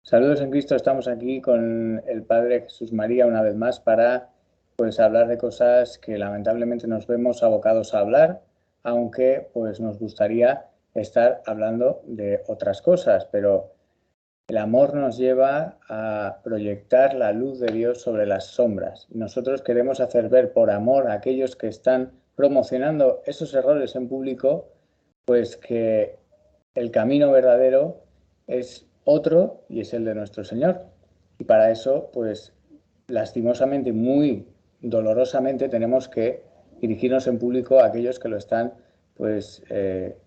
Saludos en Cristo, estamos aquí con el Padre Jesús María una vez más para hablar de cosas que lamentablemente nos vemos abocados a hablar, aunque nos gustaría estar hablando de otras cosas, pero el amor nos lleva a proyectar la luz de Dios sobre las sombras. Nosotros queremos hacer ver por amor a aquellos que están promocionando esos errores en público, que el camino verdadero es otro y es el de nuestro Señor. Y para eso, lastimosamente, muy dolorosamente, tenemos que dirigirnos en público a aquellos que lo están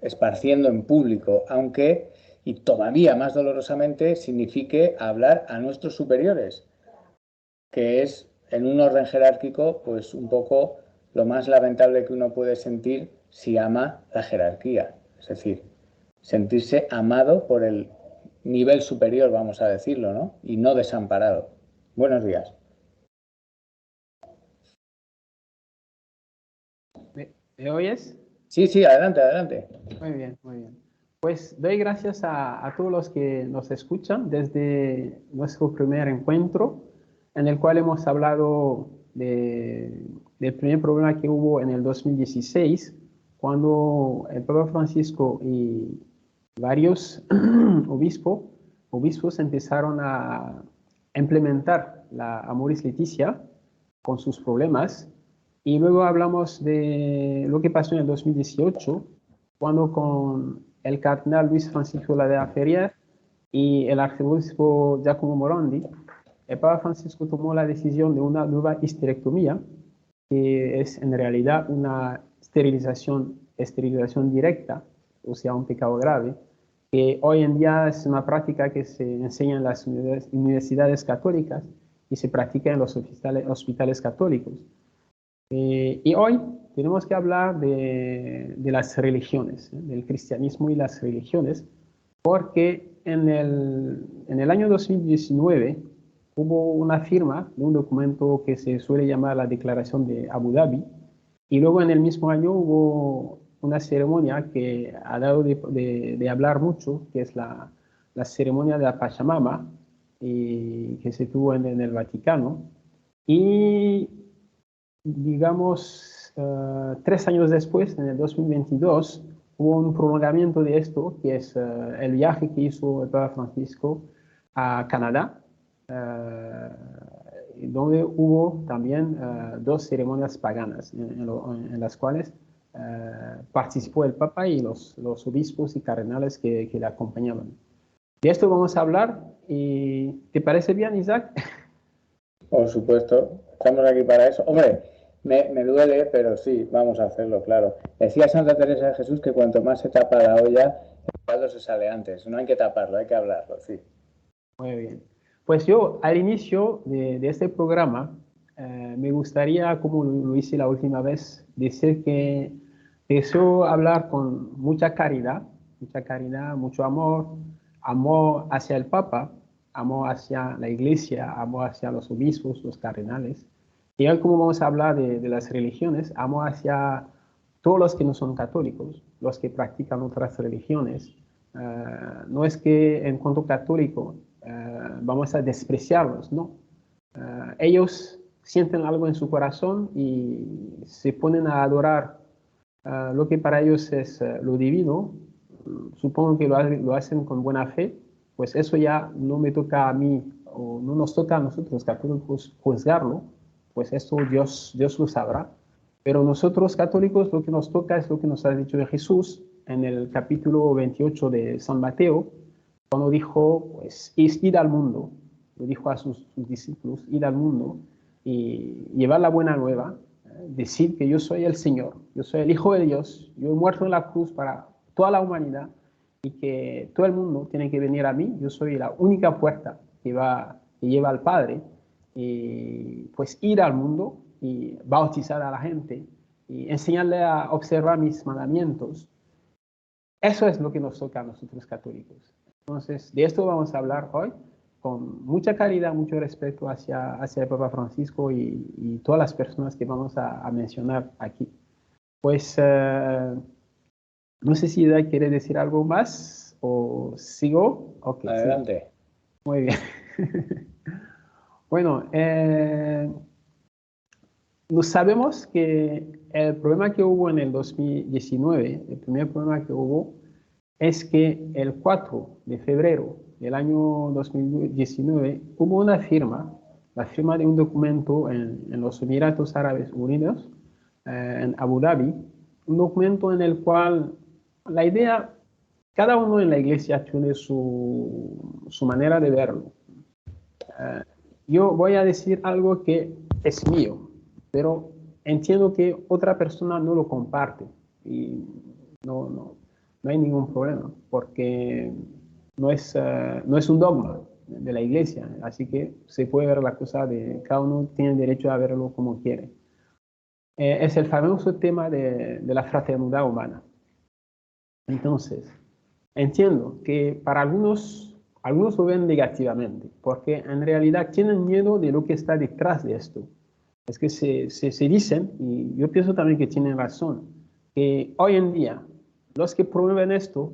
esparciendo en público, aunque, y todavía más dolorosamente, signifique hablar a nuestros superiores, que es, en un orden jerárquico, un poco lo más lamentable que uno puede sentir si ama la jerarquía. Es decir, sentirse amado por el nivel superior, vamos a decirlo, ¿no? Y no desamparado. Buenos días. ¿Me oyes? Sí, sí, adelante, adelante. Muy bien, muy bien. Pues doy gracias a todos los que nos escuchan desde nuestro primer encuentro, en el cual hemos hablado del primer problema que hubo en el 2016, cuando el Papa Francisco y varios obispos empezaron a implementar la Amoris Laetitia con sus problemas. Y luego hablamos de lo que pasó en el 2018, cuando con el cardenal Luis Francisco Ladera Ferrier y el arzobispo Giacomo Morandi, el Papa Francisco tomó la decisión de una nueva histerectomía, que es en realidad una esterilización directa, o sea, un pecado grave, que hoy en día es una práctica que se enseña en las universidades católicas y se practica en los hospitales católicos. Y hoy tenemos que hablar de las religiones, del cristianismo y las religiones, porque en el año 2019 hubo una firma de un documento que se suele llamar la Declaración de Abu Dhabi, y luego en el mismo año hubo una ceremonia que ha dado de hablar mucho, que es la ceremonia de la Pachamama, y que se tuvo en el Vaticano. Y digamos, 3 años después, en el 2022, hubo un prolongamiento de esto, que es el viaje que hizo el Papa Francisco a Canadá, donde hubo también 2 ceremonias paganas, en las cuales participó el Papa y los obispos y cardenales que le acompañaban. De esto vamos a hablar. ¿Y te parece bien, Isaac? Por supuesto, estamos aquí para eso. Hombre, me duele, pero sí, vamos a hacerlo, claro. Decía Santa Teresa de Jesús que cuanto más se tapa la olla, el caldo se sale antes. No hay que taparlo, hay que hablarlo, sí. Muy bien. Pues yo, al inicio de este programa, me gustaría, como lo hice la última vez, decir que deseo hablar con mucha caridad, mucho amor, amor hacia el Papa, amor hacia la Iglesia, amor hacia los obispos, los cardenales. Y hoy, como vamos a hablar de las religiones, amor hacia todos los que no son católicos, los que practican otras religiones. No es que en cuanto católico vamos a despreciarlos, no. Ellos sienten algo en su corazón y se ponen a adorar lo que para ellos es lo divino. Supongo que lo hacen con buena fe, pues eso ya no me toca a mí, o no nos toca a nosotros católicos juzgarlo, pues eso Dios lo sabrá. Pero nosotros católicos lo que nos toca es lo que nos ha dicho de Jesús en el capítulo 28 de San Mateo, cuando dijo, pues, id al mundo, lo dijo a sus discípulos, id al mundo y llevar la buena nueva, decir que yo soy el Señor, yo soy el Hijo de Dios, yo he muerto en la cruz para toda la humanidad y que todo el mundo tiene que venir a mí, yo soy la única puerta que lleva al Padre, y pues ir al mundo y bautizar a la gente y enseñarle a observar mis mandamientos. Eso es lo que nos toca a nosotros católicos. Entonces, de esto vamos a hablar hoy con mucha caridad, mucho respeto hacia el Papa Francisco y todas las personas que vamos a mencionar aquí. Pues, no sé si Ida quiere decir algo más o sigo. Okay, adelante. sí. Muy bien. Bueno, sabemos que el problema que hubo en el 2019, el primer problema que hubo, es que el 4 de febrero del año 2019 hubo una firma, la firma de un documento en los Emiratos Árabes Unidos, en Abu Dhabi, un documento en el cual la idea, cada uno en la iglesia tiene su manera de verlo. Yo voy a decir algo que es mío, pero entiendo que otra persona no lo comparte y no hay ningún problema, porque no es un dogma de la iglesia, así que se puede ver la cosa de cada uno tiene derecho a verlo como quiere. Es el famoso tema de la fraternidad humana. Entonces, entiendo que para algunos lo ven negativamente, porque en realidad tienen miedo de lo que está detrás de esto. Es que se dicen, y yo pienso también que tienen razón, que hoy en día los que promueven esto,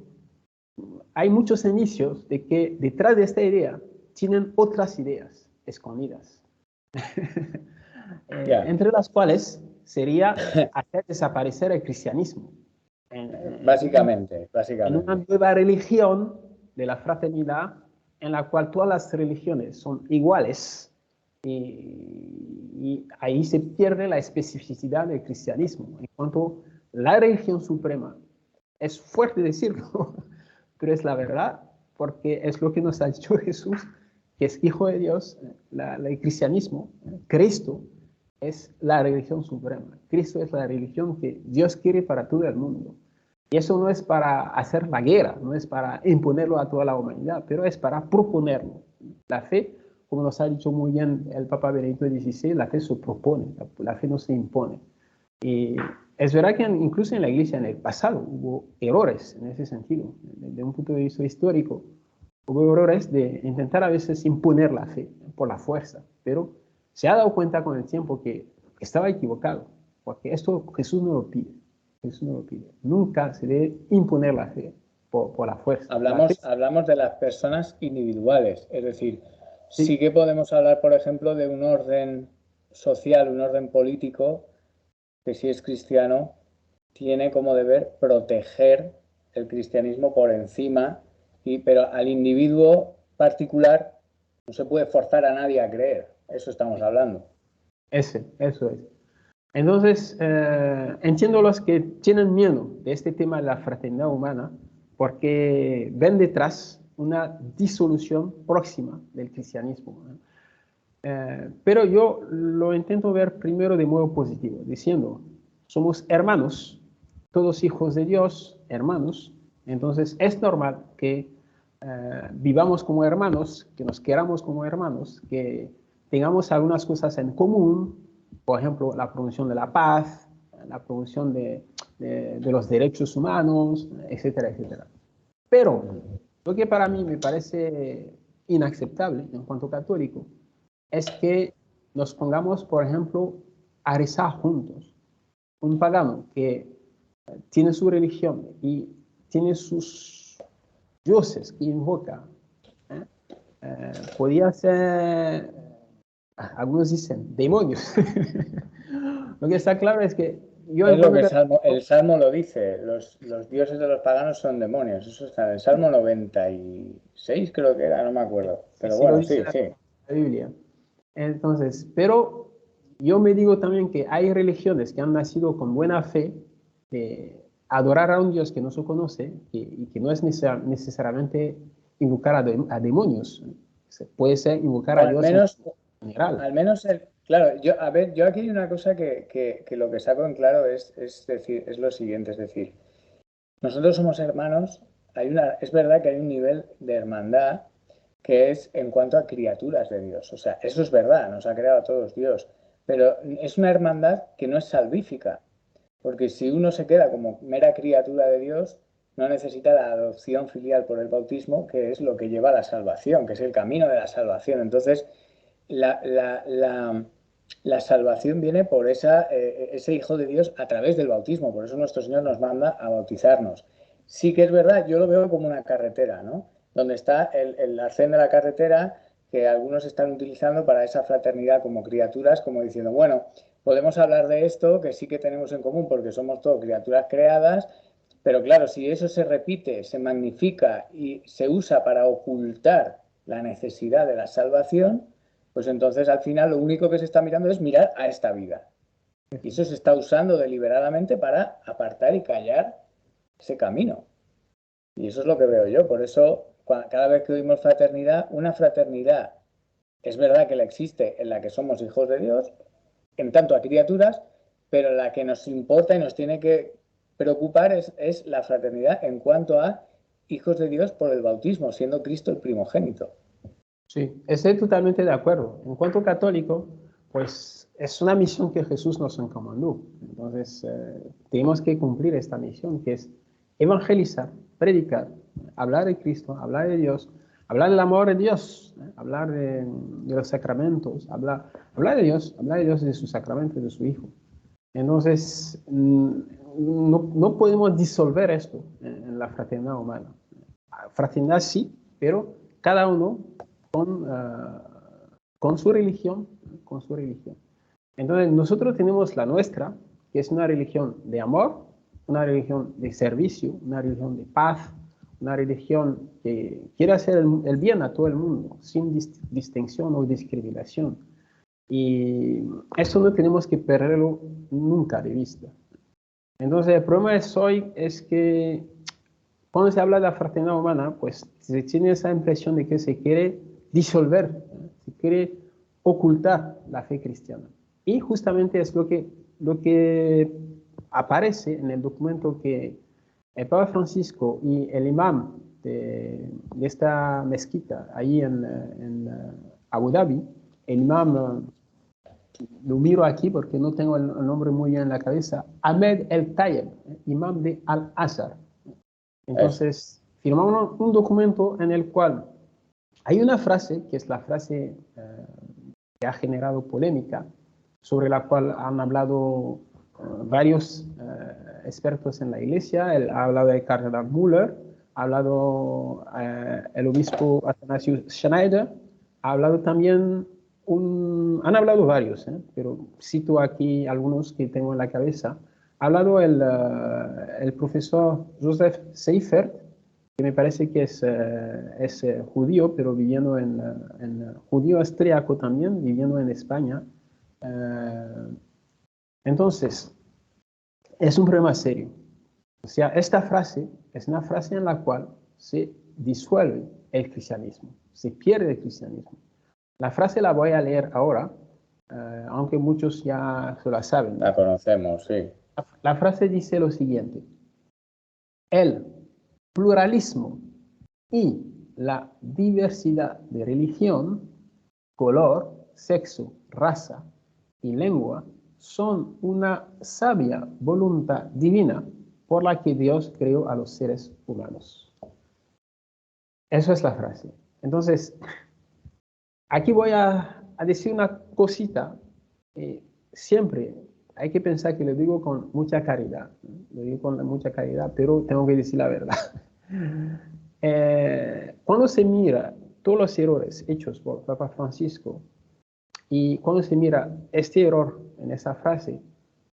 hay muchos indicios de que detrás de esta idea tienen otras ideas escondidas. Entre las cuales sería hacer desaparecer el cristianismo. Básicamente. En una nueva religión de la fraternidad en la cual todas las religiones son iguales y ahí se pierde la especificidad del cristianismo. En cuanto a la religión suprema, es fuerte decirlo, pero es la verdad, porque es lo que nos ha dicho Jesús, que es Hijo de Dios, el cristianismo, Cristo, es la religión suprema. Cristo es la religión que Dios quiere para todo el mundo. Y eso no es para hacer la guerra, no es para imponerlo a toda la humanidad, pero es para proponerlo. La fe, como nos ha dicho muy bien el Papa Benedicto XVI, la fe se propone, la fe no se impone. Y es verdad que incluso en la Iglesia en el pasado hubo errores en ese sentido, desde un punto de vista histórico. Hubo errores de intentar a veces imponer la fe por la fuerza, pero se ha dado cuenta con el tiempo que estaba equivocado, porque esto Jesús no lo pide. Jesús no lo pide. Nunca se debe imponer la fe por la fuerza. Hablamos de las personas individuales, es decir, Sí. sí que podemos hablar, por ejemplo, de un orden social, un orden político, que si es cristiano, tiene como deber proteger el cristianismo por encima, pero al individuo particular no se puede forzar a nadie a creer, eso estamos hablando. Eso es. Entonces, entiendo los que tienen miedo de este tema de la fraternidad humana porque ven detrás una disolución próxima del cristianismo. Pero yo lo intento ver primero de modo positivo, diciendo, somos hermanos, todos hijos de Dios, hermanos, entonces es normal que vivamos como hermanos, que nos queramos como hermanos, que tengamos algunas cosas en común, por ejemplo, la promoción de la paz, la promoción de los derechos humanos, etcétera, etcétera. Pero lo que para mí me parece inaceptable en cuanto católico es que nos pongamos, por ejemplo, a rezar juntos. Un pagano que tiene su religión y tiene sus dioses que invoca, podía ser, algunos dicen, demonios. Lo que está claro es que yo es lo que el Salmo lo dice, los dioses de los paganos son demonios, eso está en el Salmo 96 creo que era, no me acuerdo, pero sí, bueno, lo dice sí. La Biblia. Entonces, pero yo me digo también que hay religiones que han nacido con buena fe de adorar a un Dios que no se conoce y que no es necesariamente invocar a demonios. Puede ser invocar a Dios en general. Al menos, claro, yo aquí hay una cosa que lo que saco en claro es decir, es lo siguiente, es decir, nosotros somos hermanos, es verdad que hay un nivel de hermandad que es en cuanto a criaturas de Dios. O sea, eso es verdad, nos ha creado a todos Dios. Pero es una hermandad que no es salvífica. Porque si uno se queda como mera criatura de Dios, no necesita la adopción filial por el bautismo, que es lo que lleva a la salvación, que es el camino de la salvación. Entonces, la salvación viene por ese Hijo de Dios a través del bautismo. Por eso nuestro Señor nos manda a bautizarnos. Sí que es verdad, yo lo veo como una carretera, ¿no? donde está el arcén de la carretera que algunos están utilizando para esa fraternidad como criaturas, como diciendo, bueno, podemos hablar de esto que sí que tenemos en común porque somos todos criaturas creadas, pero claro, si eso se repite, se magnifica y se usa para ocultar la necesidad de la salvación, pues entonces al final lo único que se está mirando es mirar a esta vida. Y eso se está usando deliberadamente para apartar y callar ese camino. Y eso es lo que veo yo. Por eso, cada vez que oímos fraternidad, una fraternidad es verdad que la existe en la que somos hijos de Dios, en tanto a criaturas, pero la que nos importa y nos tiene que preocupar es la fraternidad en cuanto a hijos de Dios por el bautismo, siendo Cristo el primogénito. Sí, estoy totalmente de acuerdo. En cuanto católico, pues es una misión que Jesús nos encomendó. Entonces, tenemos que cumplir esta misión, que es evangelizar, predicar, hablar de Cristo, hablar de Dios, hablar del amor de Dios, hablar de los sacramentos, hablar de Dios y de sus sacramentos, de su Hijo. Entonces, no podemos disolver esto en la fraternidad humana. Fraternidad sí, pero cada uno con su religión, con su religión. Entonces, nosotros tenemos la nuestra, que es una religión de amor, una religión de servicio, una religión de paz, una religión que quiere hacer el bien a todo el mundo, sin distinción o discriminación. Y eso no tenemos que perderlo nunca de vista. Entonces, el problema hoy es que cuando se habla de la fraternidad humana, pues se tiene esa impresión de que se quiere disolver, se quiere ocultar la fe cristiana. Y justamente es lo que aparece en el documento que el Papa Francisco y el imam de esta mezquita, ahí en Abu Dhabi, el imam, lo miro aquí porque no tengo el nombre muy bien en la cabeza, Ahmed El Tayeb, imam de Al-Azhar. Entonces, firmamos un documento en el cual hay una frase, que es la frase que ha generado polémica, sobre la cual han hablado varios expertos en la iglesia. Él ha hablado del cardenal Müller, ha hablado el obispo Athanasius Schneider, ha hablado también han hablado varios, pero cito aquí algunos que tengo en la cabeza. Ha hablado el profesor Joseph Seifert, que me parece que es judío, pero viviendo judío austríaco también, viviendo en España. Entonces, es un problema serio. O sea, esta frase es una frase en la cual se disuelve el cristianismo, se pierde el cristianismo. La frase la voy a leer ahora, aunque muchos ya se la saben. La conocemos, sí. La frase dice lo siguiente: el pluralismo y la diversidad de religión, color, sexo, raza y lengua son una sabia voluntad divina por la que Dios creó a los seres humanos. Eso es la frase. Entonces, aquí voy a decir una cosita. Siempre hay que pensar que lo digo con mucha caridad. Lo digo con mucha caridad, pero tengo que decir la verdad. Cuando se mira todos los errores hechos por Papa Francisco y cuando se mira este error en esa frase,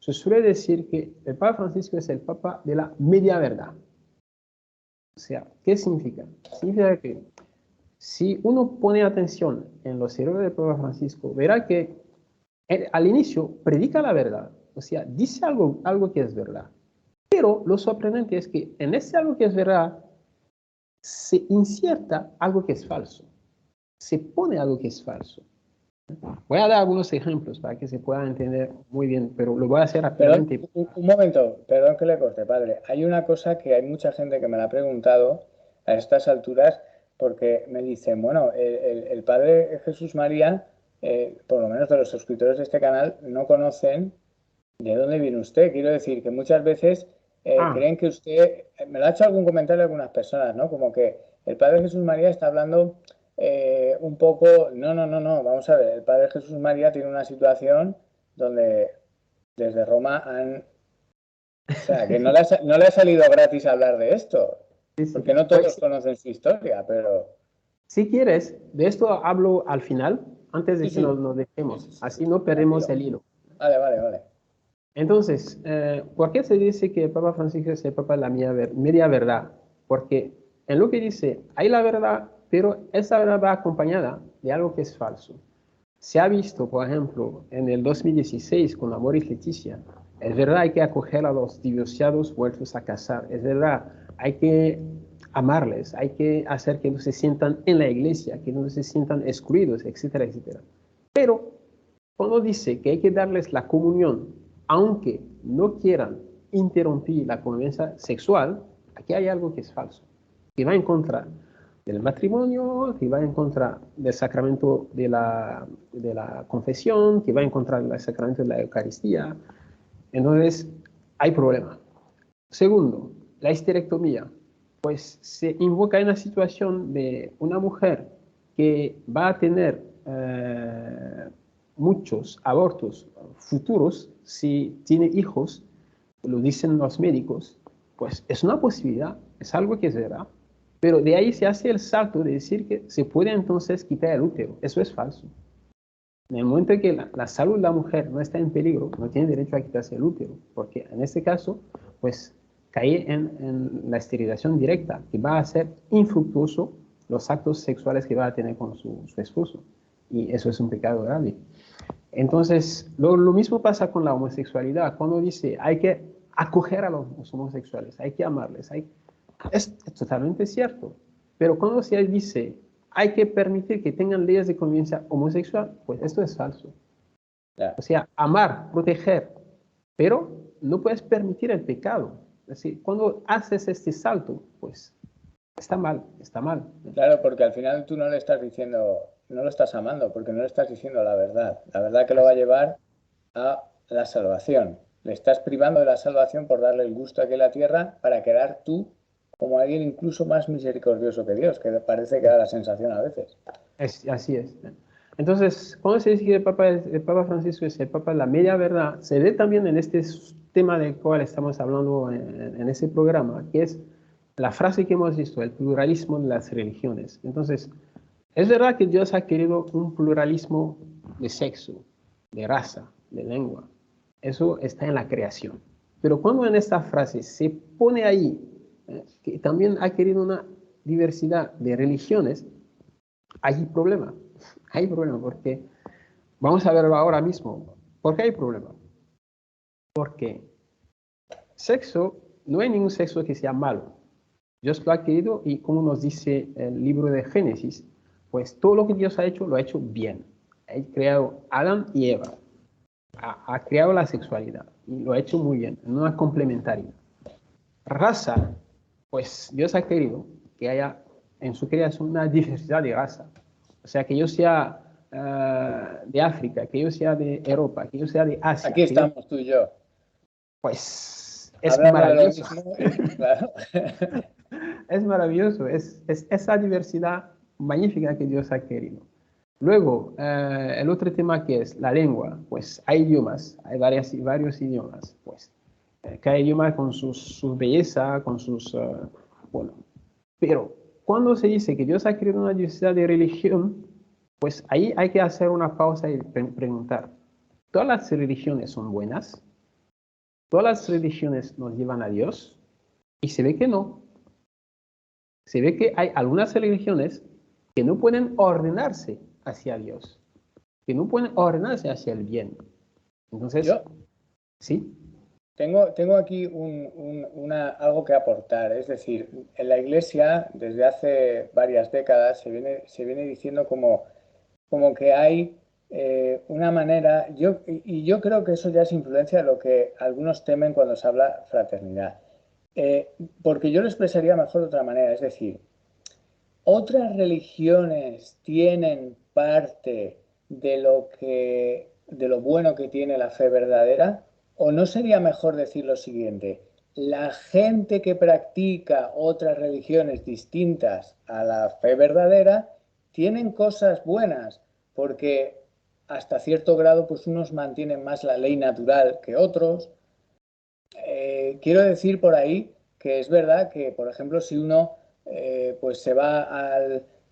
se suele decir que el Papa Francisco es el Papa de la media verdad. O sea, ¿qué significa? Significa que si uno pone atención en los errores del Papa Francisco, verá que al inicio predica la verdad, o sea, dice algo que es verdad. Pero lo sorprendente es que en ese algo que es verdad se inserta algo que es falso. Se pone algo que es falso. Voy a dar algunos ejemplos para que se pueda entender muy bien, pero lo voy a hacer rápidamente. Un momento, perdón que le corte, padre. Hay una cosa que hay mucha gente que me la ha preguntado a estas alturas porque me dicen, bueno, el padre Jesús María, por lo menos de los suscriptores de este canal, no conocen de dónde viene usted. Quiero decir que muchas veces creen que usted, me lo ha hecho algún comentario algunas personas, ¿no? Como que el padre Jesús María está hablando un poco, no, vamos a ver, el padre Jesús María tiene una situación donde desde Roma han... O sea, que no le ha salido gratis hablar de esto. Sí, sí. Porque no Pues, todos conocen su historia, pero... si quieres, de esto hablo al final, antes de Sí, que sí, nos sí, dejemos. sí, sí, Así no perdemos tranquilo. el hilo. Vale, vale, vale. Entonces, ¿por qué se dice que el Papa Francisco es el Papa de la media verdad? Porque en lo que dice hay la verdad, pero esa verdad va acompañada de algo que es falso. Se ha visto, por ejemplo, en el 2016 con Amor y Leticia, es verdad, hay que acoger a los divorciados vueltos a casar, es verdad, hay que amarles, hay que hacer que no se sientan en la iglesia, que no se sientan excluidos, etcétera, etcétera. Pero cuando dice que hay que darles la comunión, aunque no quieran interrumpir la convivencia sexual, aquí hay algo que es falso, que va en contra del matrimonio, que va en contra del sacramento de la confesión, que va en contra del sacramento de la Eucaristía. Entonces, hay problema. Segundo, la histerectomía. Pues se invoca en la situación de una mujer que va a tener muchos abortos futuros si tiene hijos, lo dicen los médicos, pues es una posibilidad, es algo que es verdad. Pero de ahí se hace el salto de decir que se puede entonces quitar el útero. Eso es falso. En el momento en que la salud de la mujer no está en peligro, no tiene derecho a quitarse el útero, porque en este caso, pues cae en la esterilización directa, que va a ser infructuoso los actos sexuales que va a tener con su esposo. Y eso es un pecado grave. Entonces, lo mismo pasa con la homosexualidad. Cuando dice hay que acoger a los homosexuales, hay que amarles, es totalmente cierto. Pero cuando se dice hay que permitir que tengan leyes de convivencia homosexual, pues esto es falso. Ya. O sea, amar, proteger, pero no puedes permitir el pecado. Es decir, cuando haces este salto, pues está mal, está mal. Claro, porque al final tú no le estás diciendo, no lo estás amando, porque no le estás diciendo la verdad que lo va a Así, llevar a la salvación. Le estás privando de la salvación por darle el gusto aquí en la tierra para quedar tú como alguien incluso más misericordioso que Dios, que parece que da la sensación a veces. así es. Entonces, cuando se dice que el Papa Francisco es el Papa de la media verdad, se ve también en este tema del cual estamos hablando en ese programa, que es la frase que hemos visto, el pluralismo de las religiones. Entonces, es verdad que Dios ha querido un pluralismo de sexo, de raza, de lengua. Eso está en la creación. Pero cuando en esta frase se pone ahí que también ha querido una diversidad de religiones, hay problema. Hay problema porque, vamos a verlo ahora mismo. ¿Por qué hay problema? Porque sexo, no hay ningún sexo que sea malo. Dios lo ha querido y como nos dice el libro de Génesis, pues todo lo que Dios ha hecho, lo ha hecho bien. Ha creado Adán y Eva. Ha creado la sexualidad y lo ha hecho muy bien, en una complementariedad. Raza, pues Dios ha querido que haya en su creación una diversidad de raza. O sea, que yo sea de África, que yo sea de Europa, que yo sea de Asia, Aquí estamos tú y yo, pues es hablando de lo maravilloso. mismo, claro. Es maravilloso, es esa diversidad magnífica que Dios ha querido. Luego, el otro tema que es la lengua, pues hay idiomas, hay varios idiomas, pues cada idioma con su belleza, con sus, bueno, pero cuando se dice que Dios ha creado una diversidad de religión, pues ahí hay que hacer una pausa y preguntar, ¿todas las religiones son buenas? ¿Todas las religiones nos llevan a Dios? Y se ve que no. Se ve que hay algunas religiones que no pueden ordenarse hacia Dios, que no pueden ordenarse hacia el bien. Entonces, Yo sí, tengo aquí algo que aportar. Es decir, en la Iglesia, desde hace varias décadas, se viene diciendo como que hay una manera, y yo creo que eso ya es influencia de lo que algunos temen cuando se habla fraternidad. Eh, Porque yo lo expresaría mejor de otra manera, es decir, otras religiones tienen parte de lo bueno que tiene la fe verdadera, o no sería mejor decir lo siguiente: la gente que practica otras religiones distintas a la fe verdadera tienen cosas buenas, porque hasta cierto grado, pues unos mantienen más la ley natural que otros. Quiero decir por ahí que es verdad que, por ejemplo, si uno pues se va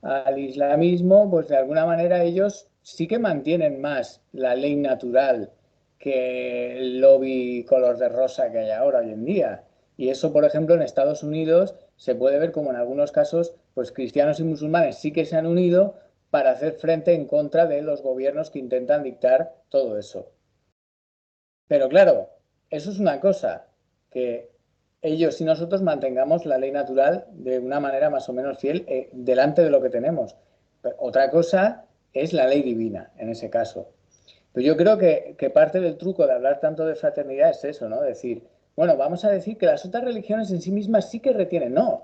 al islamismo, pues de alguna manera ellos sí que mantienen más la ley natural que el lobby color de rosa que hay ahora hoy en día. Y eso, por ejemplo, en Estados Unidos se puede ver como en algunos casos, pues cristianos y musulmanes sí que se han unido para hacer frente en contra de los gobiernos que intentan dictar todo eso. Pero claro, eso es una cosa, que ellos y nosotros mantengamos la ley natural de una manera más o menos fiel delante de lo que tenemos. Pero otra cosa es la ley divina, en ese caso. Pero yo creo que parte del truco de hablar tanto de fraternidad es eso, ¿no? Decir, bueno, vamos a decir que las otras religiones en sí mismas sí que retienen. No,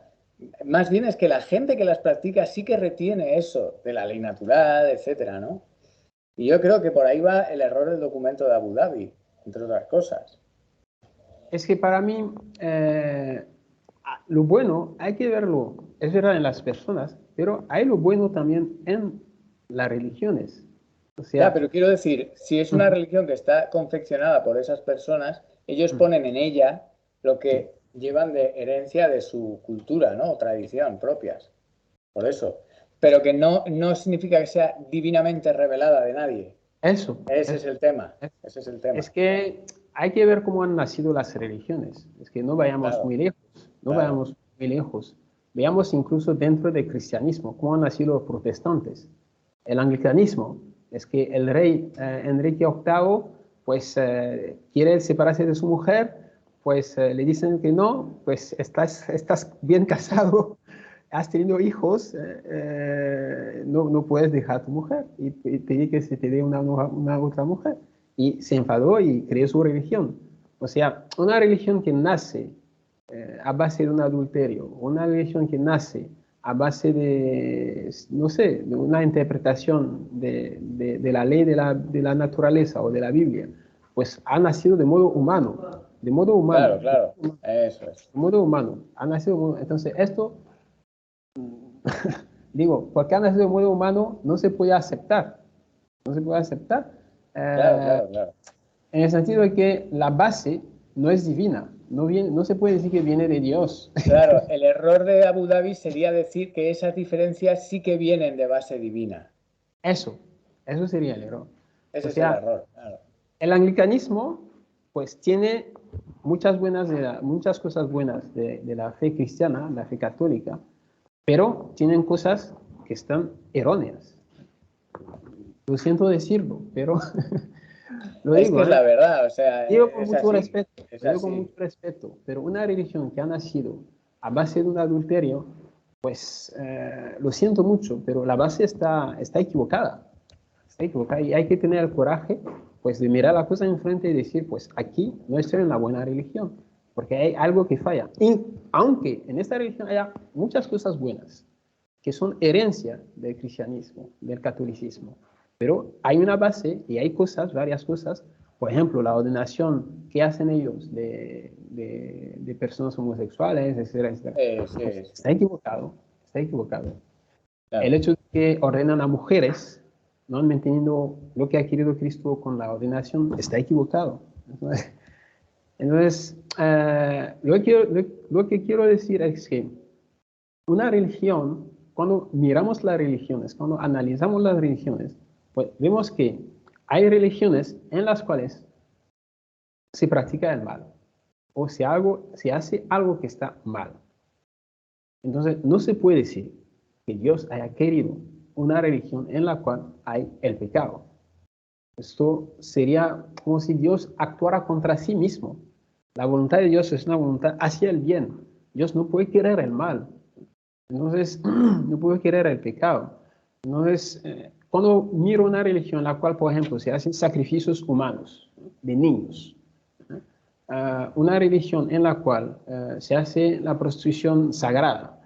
más bien es que la gente que las practica sí que retiene eso de la ley natural, etcétera, ¿no? Y yo creo que por ahí va el error del documento de Abu Dhabi, entre otras cosas. Es que para mí, lo bueno hay que verlo, es verdad en las personas, pero hay lo bueno también en las religiones. O Ya, sea, pero quiero decir, si es una ujú, religión que está confeccionada por esas personas, ellos ujú, ponen en ella lo sí, que llevan de herencia de su cultura, ¿no? O tradición propias. Por eso. Pero que no significa que sea divinamente revelada de nadie. eso, Ese es eso. el tema. Es, Ese es el es tema. que hay que ver cómo han nacido las religiones. Es que no vayamos Claro, muy lejos, no claro. vayamos muy lejos. Veamos incluso dentro del cristianismo cómo han nacido los protestantes. El anglicanismo es que el rey Enrique VIII pues quiere separarse de su mujer, pues le dicen que no, pues estás bien casado, has tenido hijos, no puedes dejar a tu mujer y pedir que se te dé una otra mujer. Y se enfadó y creó su religión. O sea, una religión que nace a base de un adulterio, una religión que nace a base de, no sé, de una interpretación de la ley de la naturaleza o de la Biblia, pues ha nacido de modo humano, de modo humano, Claro, claro. Eso es. de modo humano, ha nacido, entonces esto, digo, porque ha nacido de modo humano, no se puede aceptar, no se puede aceptar, Claro, eh, claro, claro. en el sentido de que la base no es divina, no se puede decir que viene de Dios. Claro, el error de Abu Dhabi sería decir que esas diferencias sí que vienen de base divina. Eso, eso sería el error. O Ese es el sea, error, claro. el anglicanismo, pues tiene muchas cosas buenas de la fe cristiana, la fe católica, pero tienen cosas que están erróneas. Lo siento decirlo, pero lo Es que digo, es ¿eh? la verdad, o sea, Digo con es mucho así, respeto, es lo digo con así. mucho respeto, pero una religión que ha nacido a base de un adulterio, pues lo siento mucho, pero la base está equivocada. Está equivocada y hay que tener el coraje pues de mirar la cosa enfrente y decir, pues aquí no estoy en la buena religión, porque hay algo que falla. Y aunque en esta religión haya muchas cosas buenas, que son herencia del cristianismo, del catolicismo, pero hay una base y hay cosas, varias cosas, por ejemplo, la ordenación que hacen ellos de personas homosexuales, etcétera, etcétera, pues Sí, está equivocado, está equivocado. El claro. hecho de que ordenan a mujeres, no manteniendo lo que ha querido Cristo con la ordenación, está equivocado. Entonces, lo que quiero decir es que una religión, cuando miramos las religiones, cuando analizamos las religiones, pues vemos que hay religiones en las cuales se practica el mal o se hace algo que está mal. Entonces, no se puede decir que Dios haya querido una religión en la cual hay el pecado. Esto sería como si Dios actuara contra sí mismo. La voluntad de Dios es una voluntad hacia el bien. Dios no puede querer el mal. Entonces, no puede querer el pecado. Entonces, cuando miro una religión en la cual, por ejemplo, se hacen sacrificios humanos de niños, una religión en la cual se hace la prostitución sagrada,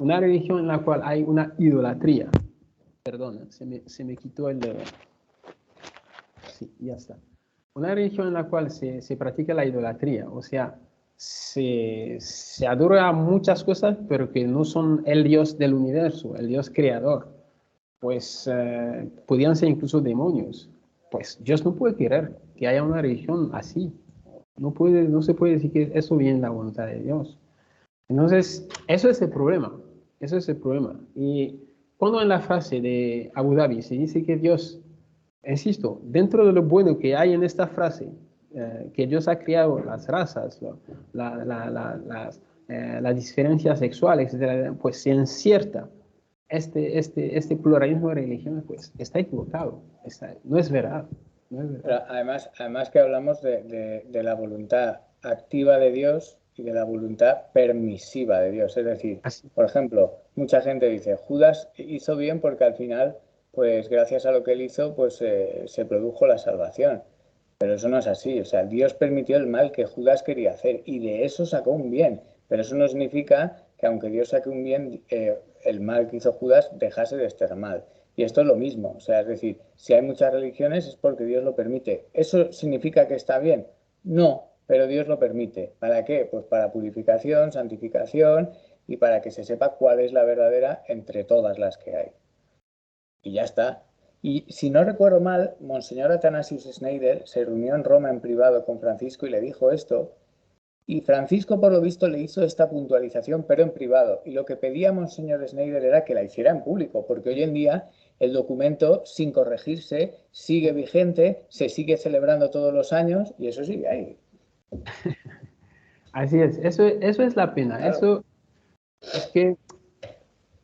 una religión en la cual hay una idolatría. Perdona, se me quitó el dedo. Sí, ya está. Una religión en la cual se practica la idolatría, o sea, se adora a muchas cosas, pero que no son el Dios del universo, el Dios creador. Pues podían ser incluso demonios. Pues Dios no puede querer que haya una religión así. No se puede decir que eso viene en la voluntad de Dios. Entonces, eso es el problema. Eso es el problema. Y cuando en la frase de Abu Dhabi se dice que Dios, insisto, dentro de lo bueno que hay en esta frase, que Dios ha creado las razas, las diferencias sexuales, etcétera, pues se encierta este pluralismo de religiones, pues está equivocado. No es verdad. No es Pero verdad. además que hablamos de la voluntad activa de Dios y de la voluntad permisiva de Dios. Es decir, Así. por ejemplo, mucha gente dice, Judas hizo bien porque al final, pues gracias a lo que él hizo, pues se produjo la salvación. Pero eso no es así. O sea, Dios permitió el mal que Judas quería hacer y de eso sacó un bien. Pero eso no significa que aunque Dios saque un bien, el mal que hizo Judas dejase de estar mal. Y esto es lo mismo. O sea, es decir, si hay muchas religiones es porque Dios lo permite. ¿Eso significa que está bien? No, pero Dios lo permite. ¿Para qué? Pues para purificación, santificación y para que se sepa cuál es la verdadera entre todas las que hay. Y ya está. Y si no recuerdo mal, Monseñor Athanasius Schneider se reunió en Roma en privado con Francisco y le dijo esto. Y Francisco, por lo visto, le hizo esta puntualización, pero en privado. Y lo que pedía Monseñor Schneider era que la hiciera en público, porque hoy en día el documento, sin corregirse, sigue vigente, se sigue celebrando todos los años y eso sigue ahí. Así es. Eso es la pena. Claro. Eso es que,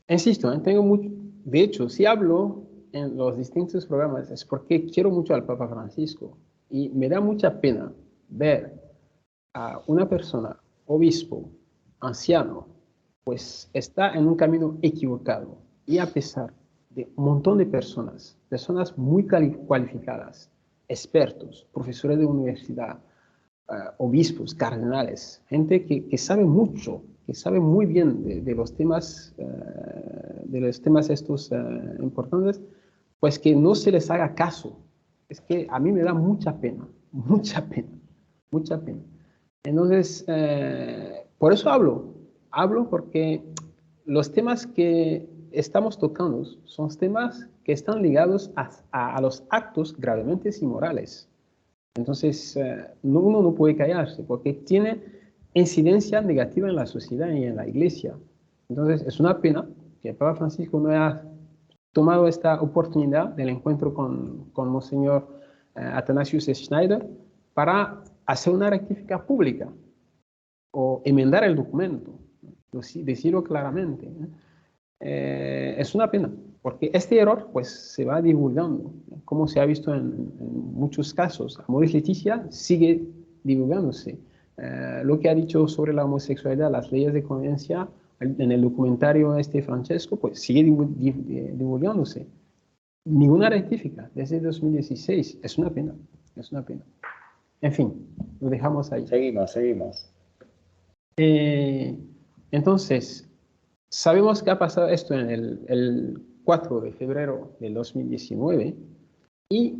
insisto, tengo mucho, de hecho, si hablo en los distintos programas es porque quiero mucho al Papa Francisco y me da mucha pena ver a una persona, obispo, anciano, pues está en un camino equivocado y a pesar de un montón de personas, personas muy cualificadas, expertos, profesores de universidad, obispos, cardenales, gente que sabe mucho, que sabe muy bien de los temas estos importantes, pues que no se les haga caso. Es que a mí me da mucha pena, mucha pena, mucha pena. Entonces, por eso hablo porque los temas que estamos tocando son temas que están ligados a los actos gravemente inmorales. Entonces, uno no puede callarse porque tiene incidencia negativa en la sociedad y en la iglesia. Entonces, es una pena que el Papa Francisco no haya tomado esta oportunidad del encuentro con Monseñor Athanasius Schneider para hacer una rectificación pública o enmendar el documento, decirlo claramente. Es una pena, porque este error pues se va divulgando, como se ha visto en muchos casos. Amoris Laetitia sigue divulgándose. Lo que ha dicho sobre la homosexualidad, las leyes de convivencia, en el documentario este Francesco, pues sigue divulgándose. Ninguna rectifica desde 2016. Es una pena, es una pena. En fin, lo dejamos ahí. Seguimos. Entonces, sabemos que ha pasado esto en el 4 de febrero del 2019. ¿Y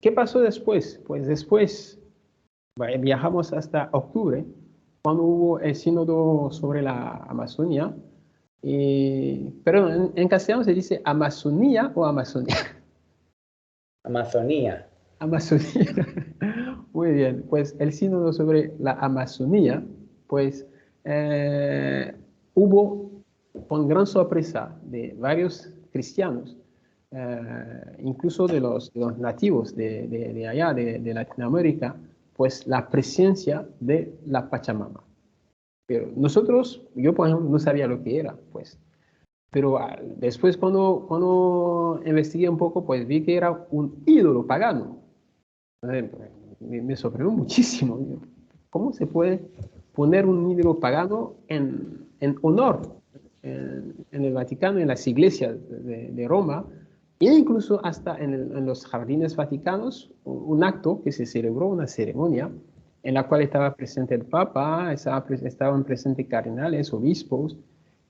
qué pasó después? Pues después viajamos hasta octubre, cuando hubo el sínodo sobre la Amazonía. Pero en castellano se dice Amazonía o Amazonía. Amazonía. Amazonía. Muy bien, pues el sínodo sobre la Amazonía, pues hubo con gran sorpresa de varios cristianos, incluso de los nativos de allá, de Latinoamérica, pues la presencia de la Pachamama. Pero nosotros, yo por ejemplo, no sabía lo que era, pues. Pero después cuando investigué un poco, pues vi que era un ídolo pagano. Me sorprendió muchísimo. ¿Cómo se puede poner un ídolo pagano en honor en el Vaticano, en las iglesias de Roma, e incluso hasta en los jardines vaticanos, un acto que se celebró, una ceremonia, en la cual estaba presente el Papa, estaban presentes cardenales, obispos,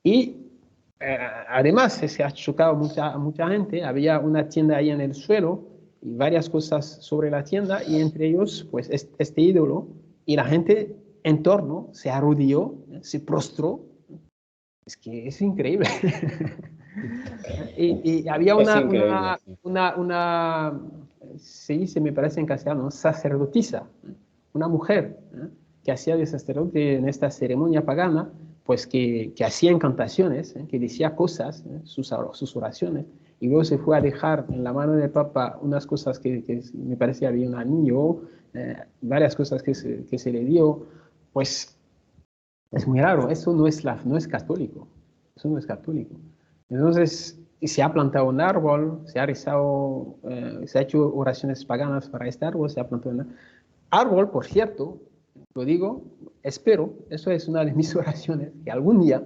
y además se ha chocado mucha gente, había una tienda ahí en el suelo, y varias cosas sobre la tienda, y entre ellos, pues, este ídolo, y la gente en torno se arrodilló, se prostró. Es que es increíble. y había Es increíble. se dice, me parece en castellano, sacerdotisa, una mujer que hacía de sacerdote en esta ceremonia pagana, pues que hacía encantaciones, que decía cosas, sus oraciones, y luego se fue a dejar en la mano del Papa unas cosas que me parecía había un anillo, varias cosas que se le dio, pues es muy raro, eso no es católico, eso no es católico. Entonces, se ha plantado un árbol, se ha rezado, se ha hecho oraciones paganas para este árbol, se ha plantado un árbol, por cierto, lo digo, espero, eso es una de mis oraciones, que algún día,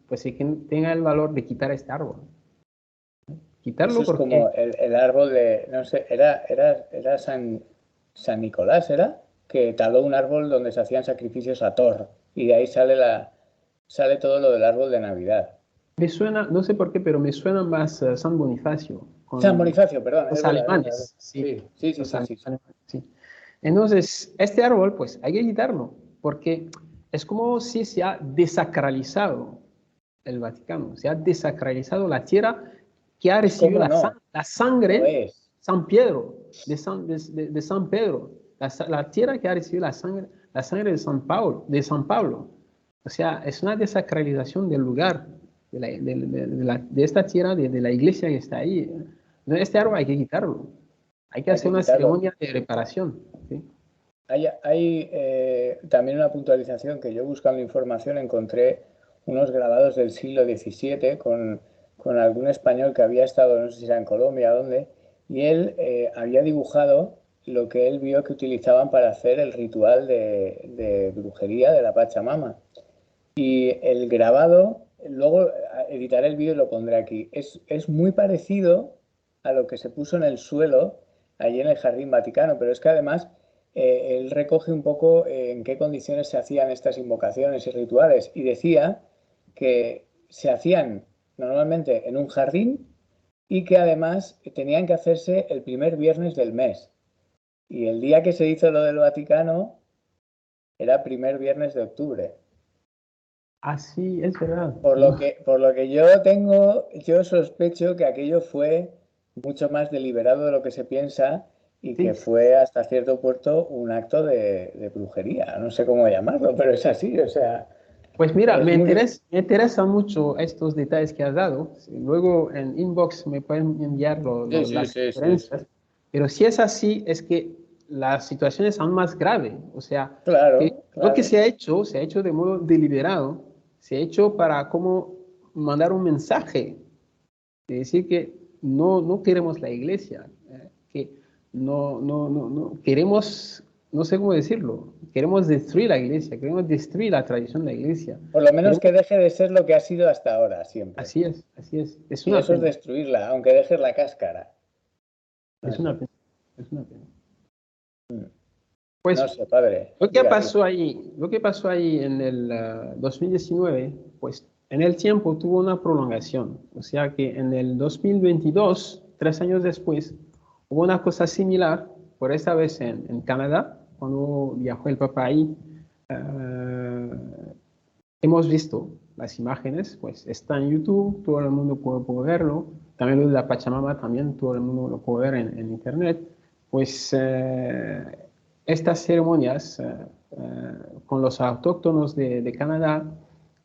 pues se tenga el valor de quitar este árbol. Quitarlo Eso es porque como el árbol de, no sé, era San Nicolás, ¿era? Que taló un árbol donde se hacían sacrificios a Thor. Y de ahí sale todo lo del árbol de Navidad. me suena, no sé por qué, pero me suena más San Bonifacio, San con Bonifacio, perdón, los es verdad, es verdad. alemanes, sí, Sí, sí, sí, los sí, sí, sí. alemanes, sí. Entonces, este árbol, pues hay que quitarlo, porque es como si se ha desacralizado el Vaticano, se ha desacralizado la tierra que ha recibido ¿Cómo no? la Lo sangre es. San Pedro, de San Pedro, la tierra que ha recibido la sangre de San Pablo. O sea, es una desacralización del lugar, de esta tierra, de la iglesia que está ahí. Entonces, este árbol hay que quitarlo. Hay que Hay hacer que una quitarlo. ceremonia de reparación. ¿Sí? Hay también una puntualización que yo buscando información encontré unos grabados del siglo XVII con algún español que había estado, no sé si era en Colombia o dónde, y él había dibujado lo que él vio que utilizaban para hacer el ritual de brujería de la Pachamama. Y el grabado, luego editaré el vídeo y lo pondré aquí, es muy parecido a lo que se puso en el suelo allí en el Jardín Vaticano, pero es que además él recoge un poco en qué condiciones se hacían estas invocaciones y rituales y decía que se hacían normalmente en un jardín y que además tenían que hacerse el primer viernes del mes. Y el día que se hizo lo del Vaticano era primer viernes de octubre. Ah, sí, es verdad. Por lo que yo sospecho que aquello fue mucho más deliberado de lo que se piensa y Sí, que fue hasta cierto punto un acto de brujería. No sé cómo llamarlo, pero es así, o sea, pues mira, es muy... me interesa mucho estos detalles que has dado. Si luego en inbox me pueden enviar Sí, sí, las sí, sí, sí. referencias. Pero si es así, es que la situación es aún más grave. O sea, que Claro, lo que claro. se ha hecho de modo deliberado, se ha hecho para como mandar un mensaje, de decir que no queremos la iglesia, que no queremos, no sé cómo decirlo, queremos destruir la iglesia, queremos destruir la tradición de la iglesia. Por lo menos Queremos que deje de ser lo que ha sido hasta ahora, siempre. Así es, así es. Es Y una eso es pena, destruirla, aunque dejes la cáscara. No es una sé, pena, es una pena. no Pues sé, padre, diga. lo que pasó ahí en el 2019, pues en el tiempo tuvo una prolongación. O sea que en el 2022, 3 años después, hubo una cosa similar, por esta vez en Canadá, cuando viajó el Papa ahí. eh, Hemos visto las imágenes, pues está en YouTube, todo el mundo puede verlo. También lo de la Pachamama, también todo el mundo lo puede ver en Internet. Pues estas ceremonias con los autóctonos de Canadá,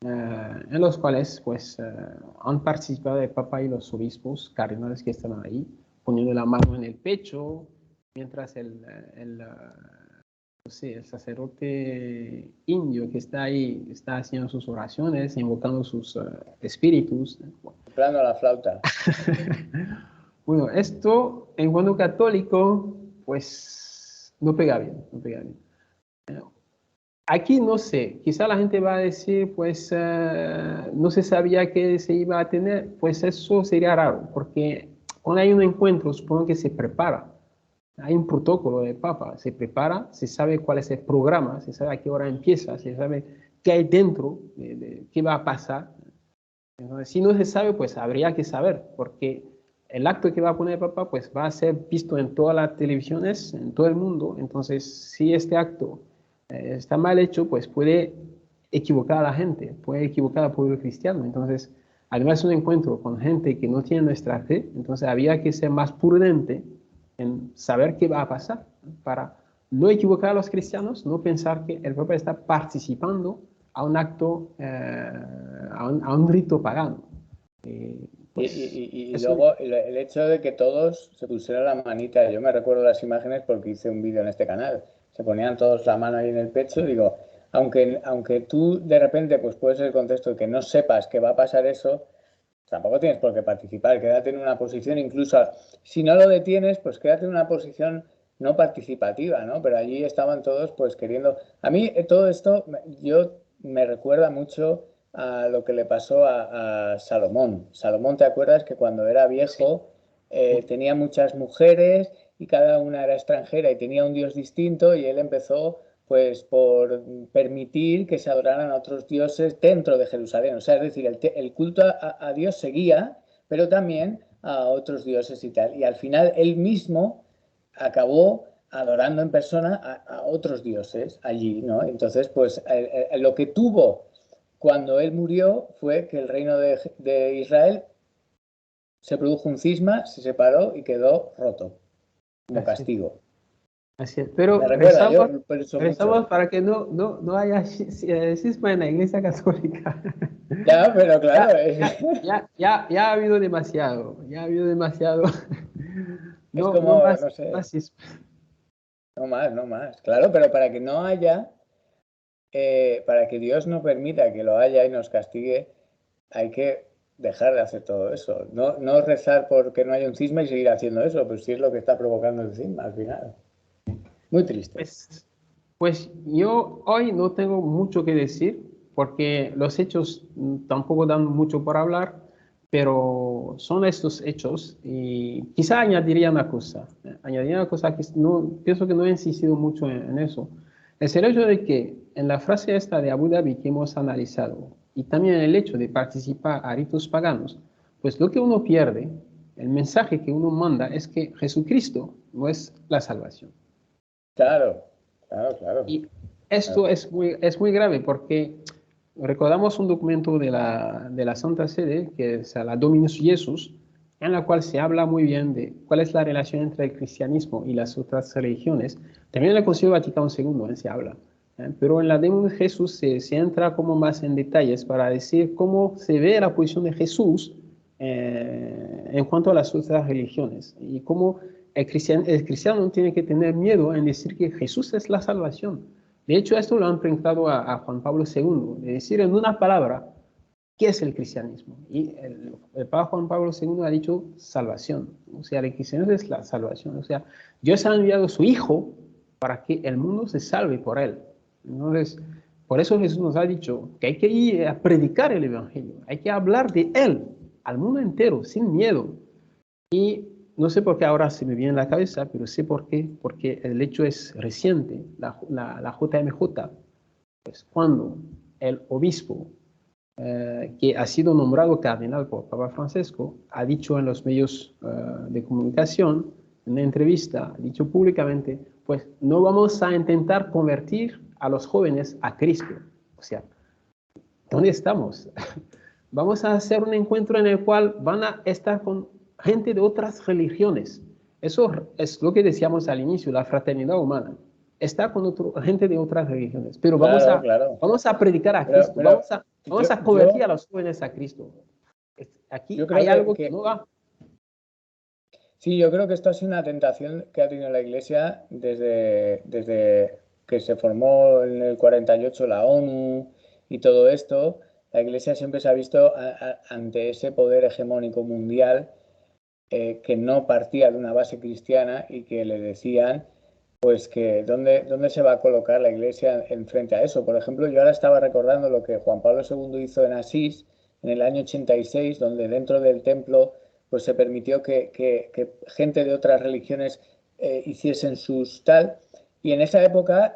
en los cuales pues han participado el Papa y los obispos cardenales que están ahí, poniendo la mano en el pecho, mientras sí, el sacerdote indio que está ahí está haciendo sus oraciones, invocando sus espíritus. Soplando la flauta. Bueno, esto en cuanto católico, pues no pega bien, no pega bien. Aquí no sé, quizá la gente va a decir, pues no se sabía que se iba a tener, pues eso sería raro, porque cuando hay un encuentro, supongo que se prepara. Hay un protocolo del Papa, se prepara, se sabe cuál es el programa, se sabe a qué hora empieza, se sabe qué hay dentro, qué va a pasar. Entonces, si no se sabe, pues habría que saber, porque el acto que va a poner el Papa, pues va a ser visto en todas las televisiones, en todo el mundo. Entonces, si este acto está mal hecho, pues puede equivocar a la gente, puede equivocar al pueblo cristiano. Entonces, además es un encuentro con gente que no tiene nuestra fe, entonces había que ser más prudente en saber qué va a pasar, ¿no? Para no equivocar a los cristianos, no pensar que el Papa está participando a un acto, a un rito pagano. Pues, y luego el hecho de que todos se pusieran la manita, yo me recuerdo las imágenes porque hice un vídeo en este canal, se ponían todos la mano ahí en el pecho, digo, aunque tú de repente pues puede ser el contexto de que no sepas que va a pasar eso, tampoco tienes por qué participar, quédate en una posición, incluso si no lo detienes, pues quédate en una posición no participativa, ¿no? Pero allí estaban todos pues queriendo... A mí todo esto yo me recuerda mucho a lo que le pasó a Salomón. Salomón, ¿te acuerdas que cuando era viejo tenía muchas mujeres y cada una era extranjera y tenía un dios distinto y él empezó pues por permitir que se adoraran a otros dioses dentro de Jerusalén. O sea, es decir, el culto a Dios seguía, pero también a otros dioses y tal. Y al final él mismo acabó adorando en persona a otros dioses allí, ¿no? Entonces, pues lo que tuvo cuando él murió fue que el reino de Israel se produjo un cisma, se separó y quedó roto como así, castigo. así es. Me Pero recuerda, yo por eso mucho. rezamos para que no haya cisma en la Iglesia Católica. Ya, pero Ya, claro, ya ha habido demasiado, ya ha habido demasiado. es No como, más, no sé, más cisma. no más, no más. Claro, pero para que no haya, para que Dios no permita que lo haya y nos castigue, hay que dejar de hacer todo eso. No rezar porque no haya un cisma y seguir haciendo eso, pues sí es lo que está provocando el cisma al final. Muy triste. Pues yo hoy no tengo mucho que decir porque los hechos tampoco dan mucho por hablar, pero son estos hechos y quizá añadiría una cosa, que no, pienso que no he insistido mucho en eso. Es el hecho de que en la frase esta de Abu Dhabi que hemos analizado y también el hecho de participar a ritos paganos, pues lo que uno pierde, el mensaje que uno manda es que Jesucristo no es la salvación. Claro, claro, claro. Y esto es muy grave porque recordamos un documento de la Santa Sede, que es la Dominus Jesus, en la cual se habla muy bien de cuál es la relación entre el cristianismo y las otras religiones. También en el Concilio Vaticano II se habla. Pero en la Dominus Jesus se entra como más en detalles para decir cómo se ve la posición de Jesús en cuanto a las otras religiones y cómo el cristiano tiene que tener miedo en decir que Jesús es la salvación. De hecho, esto lo han preguntado a Juan Pablo II, de decir en una palabra, ¿qué es el cristianismo? Y el Papa Juan Pablo II ha dicho salvación. O sea, el cristianismo es la salvación. O sea, Dios ha enviado a su Hijo para que el mundo se salve por él. Entonces, por eso Jesús nos ha dicho que hay que ir a predicar el Evangelio, hay que hablar de Él al mundo entero, sin miedo. Y no sé por qué ahora se me viene en la cabeza, pero sé por qué, porque el hecho es reciente, la JMJ, pues cuando el obispo que ha sido nombrado cardenal por Papa Francesco ha dicho en los medios de comunicación, en una entrevista, ha dicho públicamente, pues no vamos a intentar convertir a los jóvenes a Cristo. O sea, ¿dónde estamos? Vamos a hacer un encuentro en el cual van a estar con gente de otras religiones. Eso es lo que decíamos al inicio, la fraternidad humana. Estar con gente de otras religiones. Pero Claro, claro. vamos a predicar a Pero, Cristo, pero vamos a convertir a los jóvenes a Cristo. Aquí yo creo hay algo que no va. sí, yo creo que esto ha sido una tentación que ha tenido la Iglesia desde que se formó en el 48 la ONU y todo esto. La Iglesia siempre se ha visto ante ese poder hegemónico mundial que no partía de una base cristiana y que le decían pues que dónde se va a colocar la Iglesia en frente a eso. Por ejemplo, yo ahora estaba recordando lo que Juan Pablo II hizo en Asís en el año 86, donde dentro del templo pues se permitió que gente de otras religiones hiciesen sus tal. Y en esa época,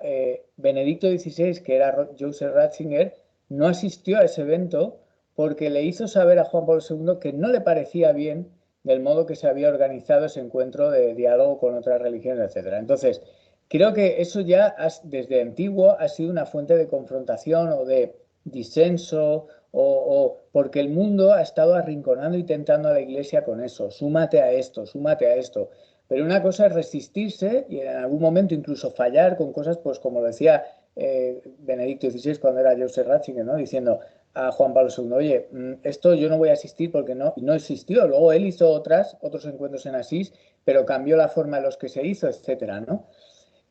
Benedicto XVI, que era Joseph Ratzinger, no asistió a ese evento porque le hizo saber a Juan Pablo II que no le parecía bien del modo que se había organizado ese encuentro de diálogo con otras religiones, etcétera. Entonces, creo que eso ya desde antiguo ha sido una fuente de confrontación o de disenso o porque el mundo ha estado arrinconando y tentando a la Iglesia con eso. Súmate a esto, súmate a esto. Pero una cosa es resistirse y en algún momento incluso fallar con cosas, pues como decía Benedicto XVI cuando era Joseph Ratzinger, ¿no? Diciendo a Juan Pablo II, oye, esto yo no voy a asistir porque no existió. Luego él hizo otros encuentros en Asís, pero cambió la forma en los que se hizo, etcétera, ¿no?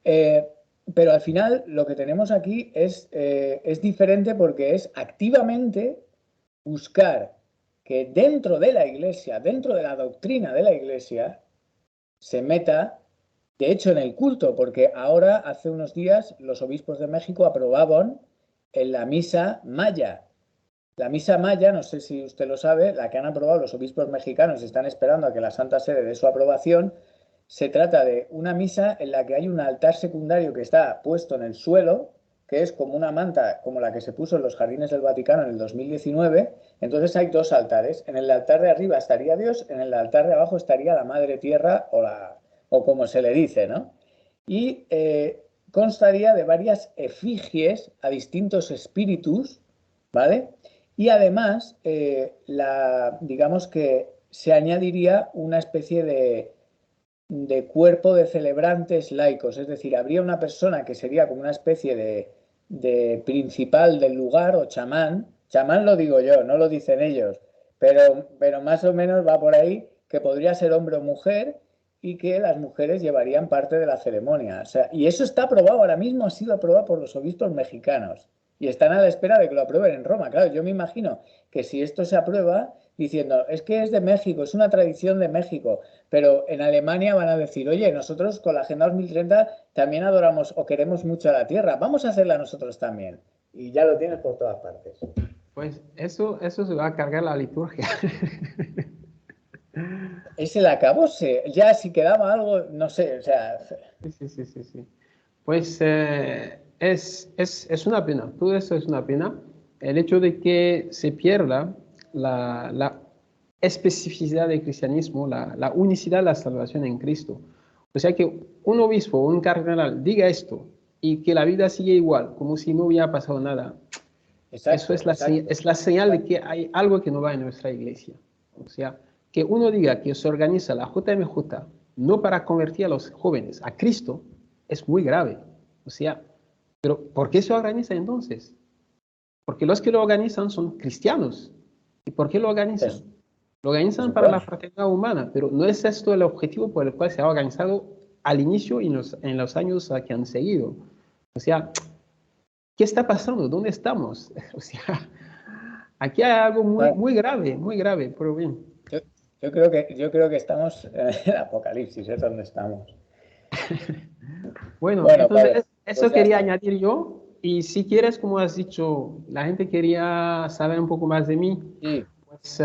Eh, pero al final lo que tenemos aquí es diferente porque es activamente buscar que dentro de la Iglesia, dentro de la doctrina de la Iglesia, se meta, de hecho, en el culto, porque ahora, hace unos días, los obispos de México aprobaban en la misa maya. La misa maya, no sé si usted lo sabe, la que han aprobado los obispos mexicanos y están esperando a que la Santa Sede dé su aprobación, se trata de una misa en la que hay un altar secundario que está puesto en el suelo, que es como una manta como la que se puso en los Jardines del Vaticano en el 2019. Entonces hay dos altares. En el altar de arriba estaría Dios, en el altar de abajo estaría la Madre Tierra o como se le dice, ¿no? Y constaría de varias efigies a distintos espíritus, ¿vale? Y además, digamos que se añadiría una especie de cuerpo de celebrantes laicos, es decir, habría una persona que sería como una especie de principal del lugar o chamán. Chamán lo digo yo, no lo dicen ellos, pero más o menos va por ahí, que podría ser hombre o mujer y que las mujeres llevarían parte de la ceremonia. O sea, y eso está aprobado ahora mismo, ha sido aprobado por los obispos mexicanos y están a la espera de que lo aprueben en Roma. Claro, yo me imagino que si esto se aprueba, diciendo, es que es de México, es una tradición de México, pero en Alemania van a decir, oye, nosotros con la Agenda 2030 también adoramos o queremos mucho a la tierra, vamos a hacerla nosotros también. Y ya lo tienes por todas partes. Pues eso se va a cargar la liturgia. Es el acabose, ya si quedaba algo, no sé, o sea... Sí. Pues es una pena, todo eso es una pena. El hecho de que se pierda la especificidad del cristianismo, la unicidad de la salvación en Cristo. O sea, que un obispo o un cardenal diga esto y que la vida sigue igual, como si no hubiera pasado nada. Eso Exacto, es la señal de que hay algo que no va en nuestra iglesia. O sea, que uno diga que se organiza la JMJ no para convertir a los jóvenes a Cristo es muy grave. O sea, pero ¿por qué se organiza entonces? Porque los que lo organizan son cristianos. ¿Y por qué lo organizan? se Lo organizan para la supone. fraternidad humana, pero no es esto el objetivo por el cual se ha organizado al inicio y en los años que han seguido. O sea, ¿qué está pasando? ¿Dónde estamos? O sea, aquí hay algo Bueno, muy grave, pero bien. yo, yo creo que estamos en el apocalipsis, es donde estamos. Bueno, Bueno, entonces padre, eso pues ya quería está. añadir yo. Y si quieres, como has dicho, la gente quería saber un poco más de mí, Sí, pues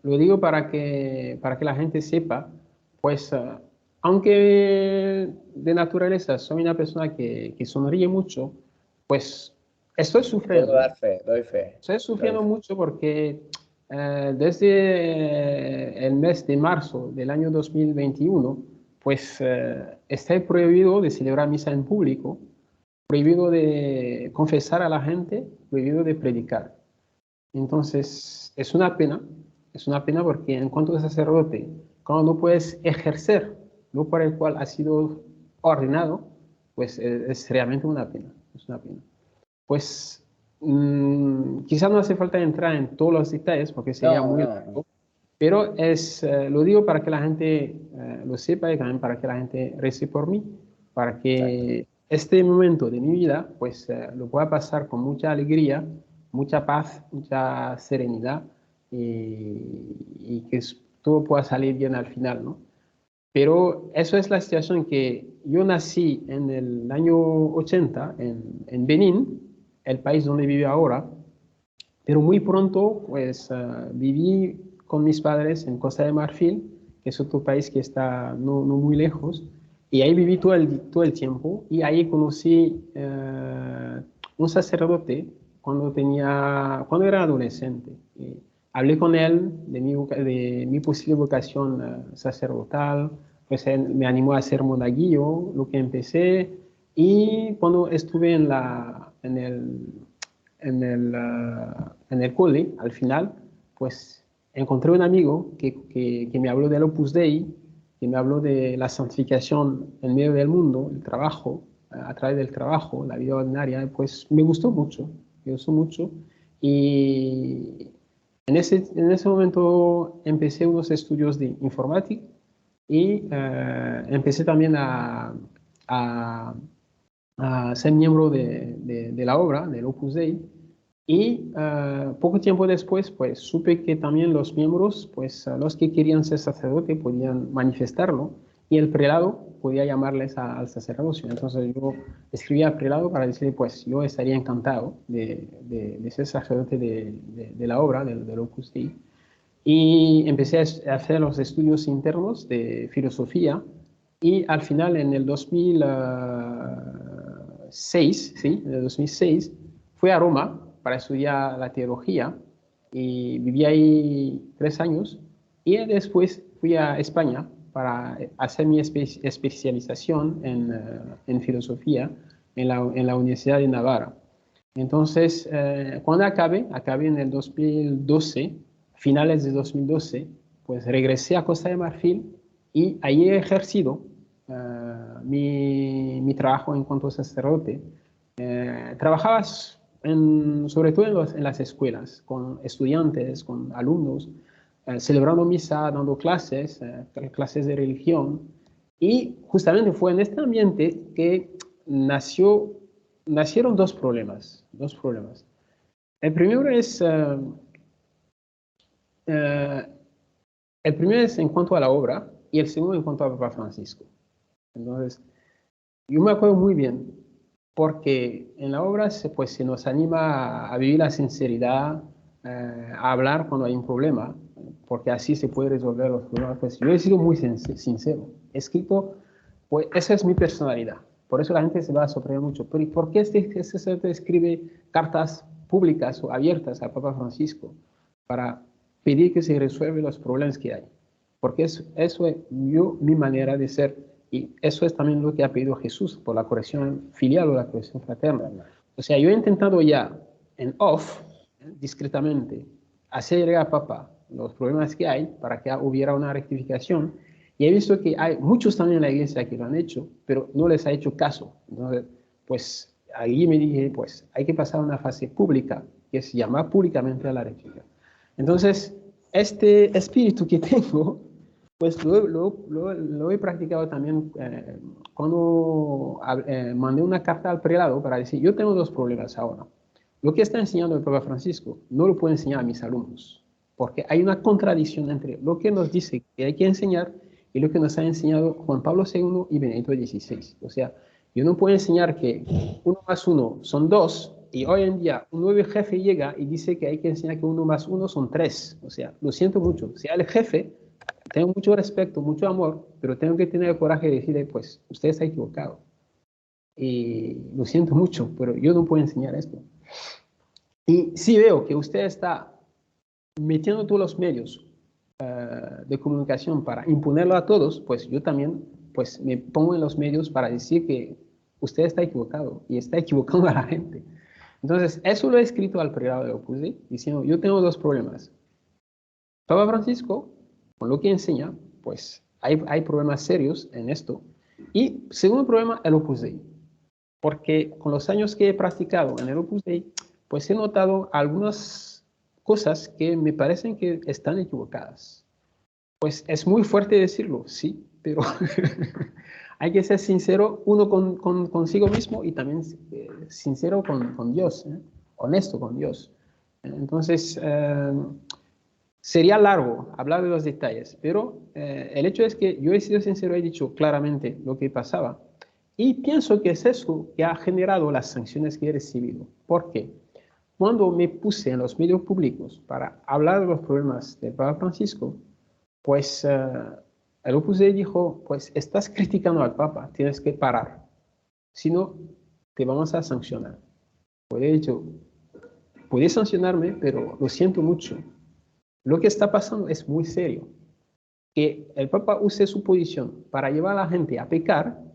lo digo para que la gente sepa, pues aunque de naturaleza soy una persona que sonríe mucho, pues estoy puedo sufriendo. dar fe, doy fe, Estoy doy sufriendo fe. mucho porque desde el mes de marzo del año 2021, pues está prohibido de celebrar misa en público, prohibido de confesar a la gente, prohibido de predicar. Entonces, es una pena porque en cuanto a sacerdote, cuando no puedes ejercer lo por el cual has sido ordenado, pues es realmente una pena, es una pena. Pues quizás no hace falta entrar en todos los detalles porque sería No, muy no, no. largo, pero lo digo para que la gente lo sepa y también para que la gente rece por mí, para Exacto. que este momento de mi vida pues lo pueda pasar con mucha alegría, mucha paz, mucha serenidad y que todo pueda salir bien al final, ¿no? Pero eso es la situación que yo nací en el año 80 en Benín, el país donde vivo ahora, pero muy pronto pues viví con mis padres en Costa de Marfil, que es otro país que está no muy lejos, y ahí viví todo el tiempo y ahí conocí un sacerdote cuando era adolescente. Hablé con él de mi posible vocación sacerdotal, pues él me animó a ser monaguillo, lo que empecé, y cuando estuve en el cole, al final, pues encontré un amigo que me habló del Opus Dei, que me habló de la santificación en medio del mundo, el trabajo a través del trabajo, la vida ordinaria, pues me gustó mucho, y en ese momento empecé unos estudios de informática y empecé también a, a ser miembro de la obra, del Opus Dei, y poco tiempo después, pues supe que también los miembros, pues los que querían ser sacerdote podían manifestarlo y el prelado podía llamarles al sacerdocio. Entonces yo escribí al prelado para decirle, pues yo estaría encantado de ser sacerdote de la obra, del Opus Dei. Y empecé a hacer los estudios internos de filosofía y al final en el 2006, ¿sí? En el 2006 fui a Roma para estudiar la teología y viví ahí 3 años y después fui a España para hacer mi especialización en filosofía en la Universidad de Navarra. Entonces, cuando acabé en el 2012, finales de 2012, pues regresé a Costa de Marfil y ahí he ejercido mi trabajo en cuanto a sacerdote. Trabajaba sobre todo en las escuelas, con estudiantes, con alumnos, celebrando misa, dando clases, clases de religión. Y justamente fue en este ambiente que nacieron dos problemas. El primero es, el primero es en cuanto a la obra y el segundo en cuanto a Papa Francisco. Entonces, yo me acuerdo muy bien, porque en la obra pues, se nos anima a vivir la sinceridad, a hablar cuando hay un problema, porque así se puede resolver los problemas. Pues yo he sido muy sincero, he escrito, pues esa es mi personalidad. Por eso la gente se va a sorprender mucho. Pero ¿y por qué este sacerdote escribe cartas públicas o abiertas al Papa Francisco para pedir que se resuelvan los problemas que hay? Porque eso es mi manera de ser. Y eso es también lo que ha pedido Jesús por la corrección filial o la corrección fraterna. O sea, yo he intentado ya en off, discretamente, hacer llegar al Papa los problemas que hay para que hubiera una rectificación. Y he visto que hay muchos también en la iglesia que lo han hecho, pero no les ha hecho caso. Entonces, pues ahí me dije, pues hay que pasar a una fase pública, que es llamar públicamente a la rectificación. Entonces, este espíritu que tengo, pues lo he practicado también cuando mandé una carta al prelado para decir, yo tengo dos problemas ahora. Lo que está enseñando el Papa Francisco no lo puedo enseñar a mis alumnos, porque hay una contradicción entre lo que nos dice que hay que enseñar y lo que nos ha enseñado Juan Pablo II y Benedicto XVI. O sea, yo no puedo enseñar que 1 más 1 son 2 y hoy en día un nuevo jefe llega y dice que hay que enseñar que 1 más 1 son 3. O sea, lo siento mucho. O sea, el jefe, tengo mucho respeto, mucho amor, pero tengo que tener el coraje de decirle, pues, usted está equivocado. Y lo siento mucho, pero yo no puedo enseñar esto. Y si veo que usted está metiendo todos los medios de comunicación para imponerlo a todos, pues yo también pues, me pongo en los medios para decir que usted está equivocado y está equivocando a la gente. Entonces, eso lo he escrito al prelado de Opus Dei, diciendo, yo tengo dos problemas. Papa Francisco, con lo que enseña, pues hay problemas serios en esto. Y segundo problema, el Opus Dei. Porque con los años que he practicado en el Opus Dei, pues he notado algunas cosas que me parecen que están equivocadas. Pues es muy fuerte decirlo, sí, pero hay que ser sincero uno consigo mismo y también sincero con Dios, honesto con Dios. Entonces, sería largo hablar de los detalles, pero el hecho es que yo he sido sincero, he dicho claramente lo que pasaba. Y pienso que es eso que ha generado las sanciones que he recibido. ¿Por qué? Cuando me puse en los medios públicos para hablar de los problemas del Papa Francisco, pues el Opus Dei dijo, pues estás criticando al Papa, tienes que parar. Si no, te vamos a sancionar. Pues he dicho, puedes sancionarme, pero lo siento mucho. Lo que está pasando es muy serio. Que el Papa use su posición para llevar a la gente a pecar,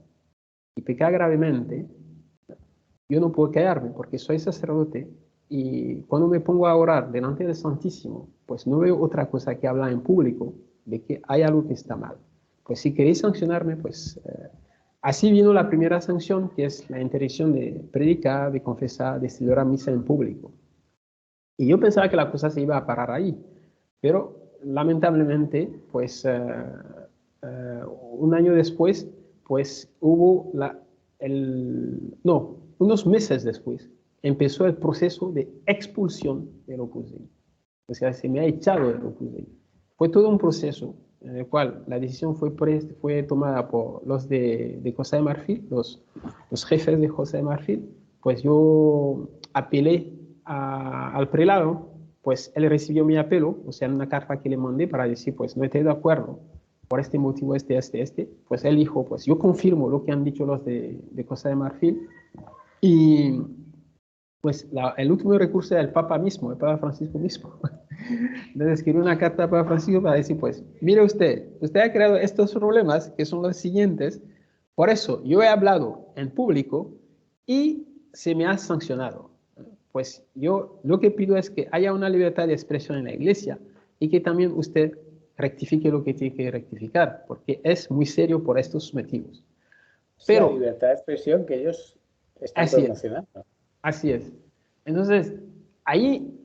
y pecar gravemente, yo no puedo callarme porque soy sacerdote y cuando me pongo a orar delante del Santísimo, pues no veo otra cosa que hablar en público de que hay algo que está mal. Pues si queréis sancionarme, pues Así vino la primera sanción, que es la interdicción de predicar, de confesar, de celebrar misa en público. Y yo pensaba que la cosa se iba a parar ahí, pero lamentablemente, pues un año después, pues hubo no, unos meses después, empezó el proceso de expulsión del Opus Dei. O sea, se me ha echado del Opus Dei. Fue todo un proceso en el cual la decisión fue tomada por los de Costa de Marfil, los jefes de Costa de Marfil. Pues yo apelé al prelado, pues él recibió mi apelo, o sea, una carta que le mandé para decir, pues no estoy de acuerdo por este motivo, pues él dijo, pues yo confirmo lo que han dicho los de Costa de Marfil, y pues el último recurso era el Papa mismo, el Papa Francisco mismo. Entonces escribió una carta al Papa Francisco para decir, pues, mire usted ha creado estos problemas que son los siguientes, por eso yo he hablado en público y se me ha sancionado. Pues yo lo que pido es que haya una libertad de expresión en la iglesia y que también usted rectifique lo que tiene que rectificar, porque es muy serio por estos motivos. Sí, la Pero, libertad de expresión que ellos están así es, promocionando. así es. Entonces, ahí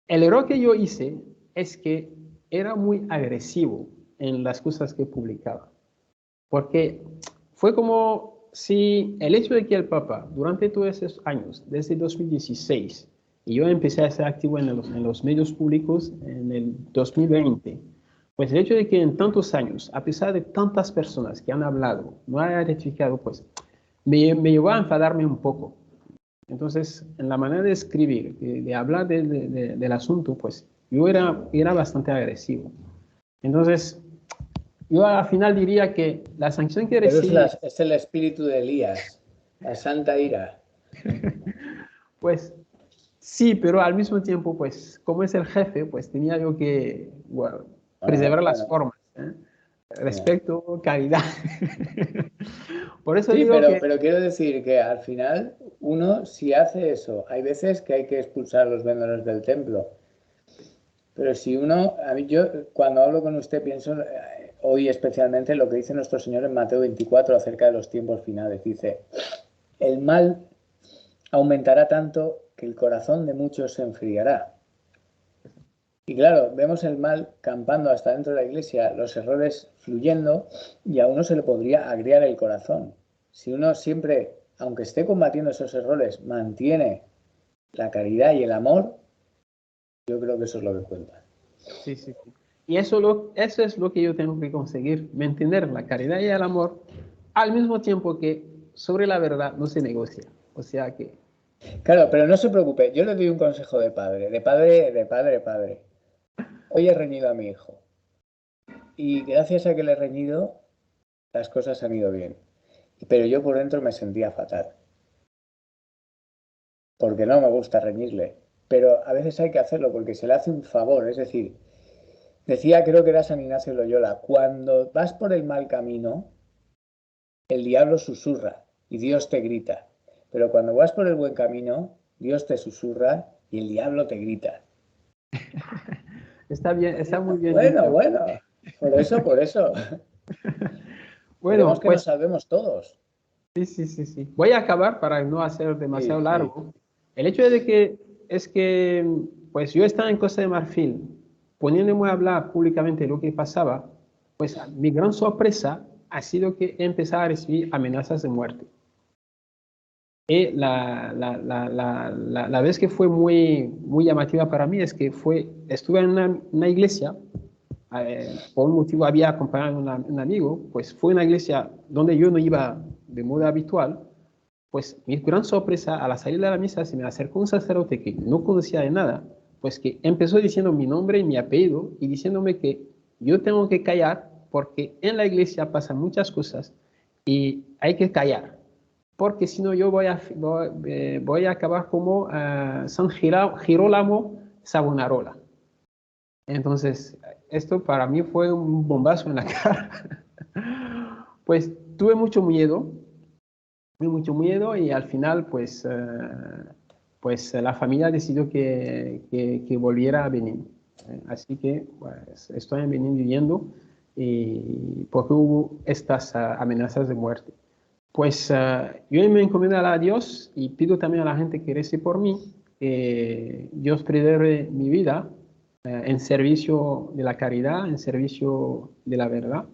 el error que yo hice es que era muy agresivo en las cosas que publicaba, porque fue como si el hecho de que el Papa, durante todos esos años, desde 2016, y yo empecé a ser activo en los medios públicos en el 2020, pues el hecho de que en tantos años, a pesar de tantas personas que han hablado, no haya rectificado, pues me llevó a enfadarme un poco. Entonces, en la manera de escribir, de hablar del asunto, pues yo era bastante agresivo. Entonces, yo al final diría que la sanción que Pero recibí, es el espíritu de Elías, la santa ira. pues sí, pero al mismo tiempo, pues como es el jefe, pues tenía yo que, bueno, Bueno, preservar las bueno. formas, ¿eh? Bueno. Respeto, caridad. Por eso Sí, digo que, pero quiero decir que al final uno si hace eso, hay veces que hay que expulsar a los vendedores del templo. Pero si uno, a mí yo cuando hablo con usted pienso hoy especialmente lo que dice nuestro Señor en Mateo 24 acerca de los tiempos finales. Dice, el mal aumentará tanto que el corazón de muchos se enfriará. Y claro, vemos el mal campando hasta dentro de la iglesia, los errores fluyendo y a uno se le podría agriar el corazón. Si uno siempre, aunque esté combatiendo esos errores, mantiene la caridad y el amor, yo creo que eso es lo que cuenta. sí, sí, sí. Y eso es lo que yo tengo que conseguir, mantener la caridad y el amor, al mismo tiempo que sobre la verdad no se negocia. O sea que, Claro, pero no se preocupe, yo le doy un consejo de padre, de padre. Hoy he reñido a mi hijo y gracias a que le he reñido, las cosas han ido bien. Pero yo por dentro me sentía fatal, porque no me gusta reñirle. Pero a veces hay que hacerlo porque se le hace un favor. Es decir, decía, creo que era San Ignacio de Loyola, cuando vas por el mal camino, el diablo susurra y Dios te grita. Pero cuando vas por el buen camino, Dios te susurra y el diablo te grita. está bien, está muy bien Bueno, dicho. bueno, por eso, por eso. Queremos Bueno, que nos pues salvemos todos. sí, sí, sí, sí. Voy a acabar para no hacer Sí, demasiado sí. largo. El hecho de que es que, pues yo estaba en Costa de Marfil, poniéndome a hablar públicamente de lo que pasaba, pues mi gran sorpresa ha sido que he empezado a recibir amenazas de muerte. Y la vez que fue muy llamativa para mí es que estuve en una iglesia, por un motivo había acompañado a un amigo, pues fue una iglesia donde yo no iba de modo habitual. Pues mi gran sorpresa, a la salida de la misa, se me acercó un sacerdote que no conocía de nada, pues que empezó diciendo mi nombre y mi apellido y diciéndome que yo tengo que callar porque en la iglesia pasan muchas cosas y hay que callar, porque si no yo voy a acabar como San Girolamo Savonarola. Entonces, esto para mí fue un bombazo en la cara. Pues tuve mucho miedo y al final, pues la familia decidió que volviera a Benín. Así que pues, estoy en Benín viviendo y porque hubo estas amenazas de muerte. Pues yo me encomiendo a Dios y pido también a la gente que rece por mí, que Dios preserve mi vida en servicio de la caridad, en servicio de la verdad,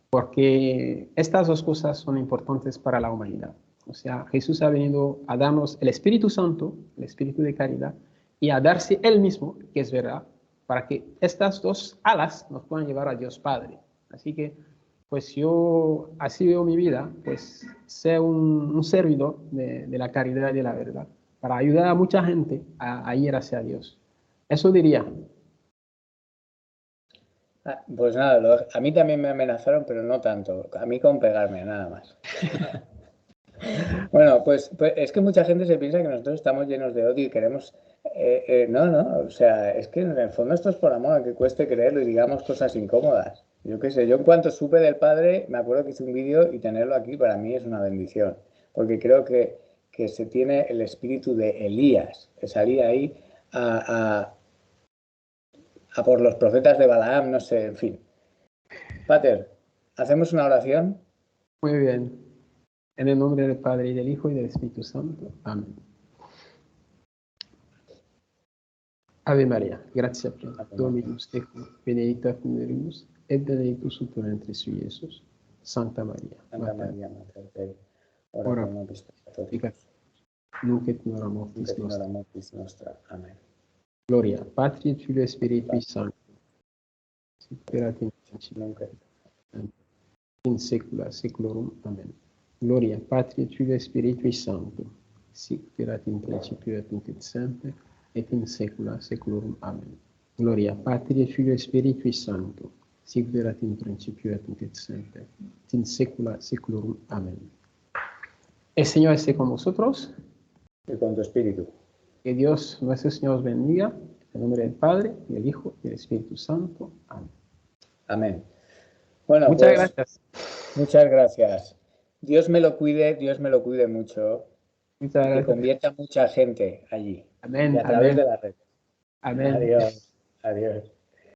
porque estas dos cosas son importantes para la humanidad. O sea, Jesús ha venido a darnos el Espíritu Santo, el Espíritu de caridad, y a darse Él mismo, que es verdad, para que estas dos alas nos puedan llevar a Dios Padre. Así que pues yo así veo mi vida, pues ser un servidor de la caridad y de la verdad, para ayudar a mucha gente a ir hacia Dios. Eso diría. Pues nada, a mí también me amenazaron, pero no tanto. A mí con pegarme, nada más. Bueno, pues es que mucha gente se piensa que nosotros estamos llenos de odio y queremos... no, o sea, es que en el fondo esto es por amor, aunque cueste creerlo y digamos cosas incómodas. Yo qué sé, yo en cuanto supe del padre, me acuerdo que hice un vídeo y tenerlo aquí para mí es una bendición, porque creo que se tiene el espíritu de Elías, que salía ahí a por los profetas de Balaam, no sé, en fin. Pater, ¿hacemos una oración? Muy bien. En el nombre del Padre y del Hijo y del Espíritu Santo. Amén. Ave María, gratia plena, Dominus tecum, benedicta mulieribus, et benedictus fructus ventris tui, Iesus. Santa María, Santa María, Mater Dei, ora ora pro nobis peccatoribus, peccatoribus, nunc et in hora nunc mortis et in hora nostra. mortis nostra. Amén. Gloria Patri et Filio et Spiritui Sancti, sic erat in principio, Nunc et in saecula saeculorum. Amen. Gloria Patri et Filio et Spiritui Sancto, sic erat in principio et nunc et semper, et in saecula saeculorum. Amen. Gloria Patri et Filio et Spiritui Sancto, sic erat in principio et nunc et semper, et in saecula saeculorum. Amen. El Señor esté con vosotros. y con tu espíritu. Que Dios nuestro Señor os bendiga. En el nombre del Padre, y del Hijo, y del Espíritu Santo. Amén. Amén. Bueno, Muchas pues gracias. muchas gracias. Dios me lo cuide mucho Muchas y que gracias. convierta a mucha gente allí y Amén, a través amén, de la red. amén. Adiós, adiós.